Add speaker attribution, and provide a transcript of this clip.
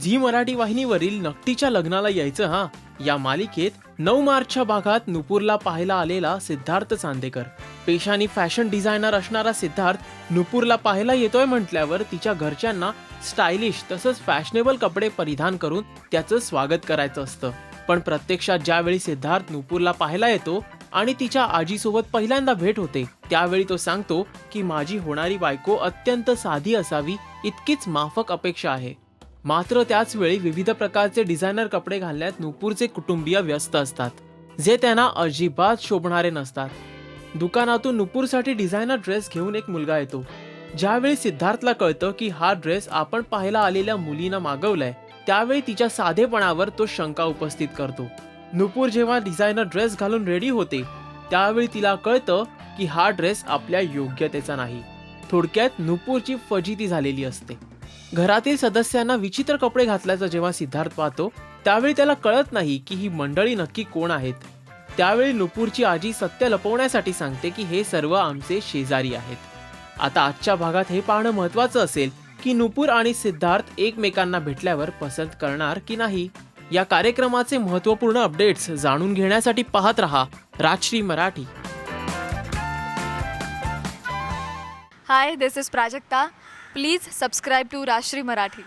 Speaker 1: Zee Marathi वाहिनीवरील नकटीच्या लग्नाला यायचं हा या मालिकेत 9 मार्चच्या भागात नुपूरला पाहायला आलेला सिद्धार्थ चांदेकर. पेशाने फॅशन डिझायनर असणारा सिद्धार्थ नुपूरला पाहायला येतोय म्हटल्यावर तिच्या घरच्यांना स्टायलिश तसंच फॅशनेबल कपडे परिधान करून त्याचं स्वागत करायचं असतं. पण प्रत्यक्षात ज्यावेळी सिद्धार्थ नुपूरला पाहायला येतो आणि तिच्या आजीसोबत पहिल्यांदा भेट होते, त्यावेळी तो सांगतो की माझी होणारी बायको अत्यंत साधी असावी इतकीच माफक अपेक्षा आहे. मात्र त्याच वेळी विविध प्रकारचे डिझायनर कपडे घालण्यात नुपूरचे कुटुंबीय व्यस्त असतात, जे त्यांना अजिबात शोभणारे नसतात. दुकानातून नुपूरसाठी डिझायनर ड्रेस घेऊन एक मुलगा येतो. ज्यावेळी सिद्धार्थला कळतं की हा ड्रेस आपण पाहायला आलेल्या मुलीनं मागवलाय, त्यावेळी तिच्या साधेपणावर तो शंका उपस्थित करतो. नुपूर जेव्हा डिझायनर ड्रेस घालून रेडी होते, त्यावेळी तिला कळतं की हा ड्रेस आपल्या योग्यतेचा नाही. थोडक्यात नुपूरची फजिती झालेली असते. घरातील सदस्यांना विचित्र कपडे घातल्याचं जेव्हा सिद्धार्थ पाहतो, त्यावेळी त्याला कळत नाही की ही मंडळी नक्की कोण आहेत. त्यावेळी नुपूरची आजी सत्य लपवण्यासाठी सांगते की हे सर्व आमचे शेजारी आहेत. आता आजच्या भागात हे पाहणं महत्त्वाचं असेल की नुपूर आणि सिद्धार्थ एकमेकांना भेटल्यावर पसंत करणार की नाही. या कार्यक्रमाचे महत्त्वपूर्ण अपडेट्स जाणून घेण्यासाठी पाहत रहा Rajshri Marathi.
Speaker 2: Hi, this is Prajakta. Please subscribe to Rashri Marathi.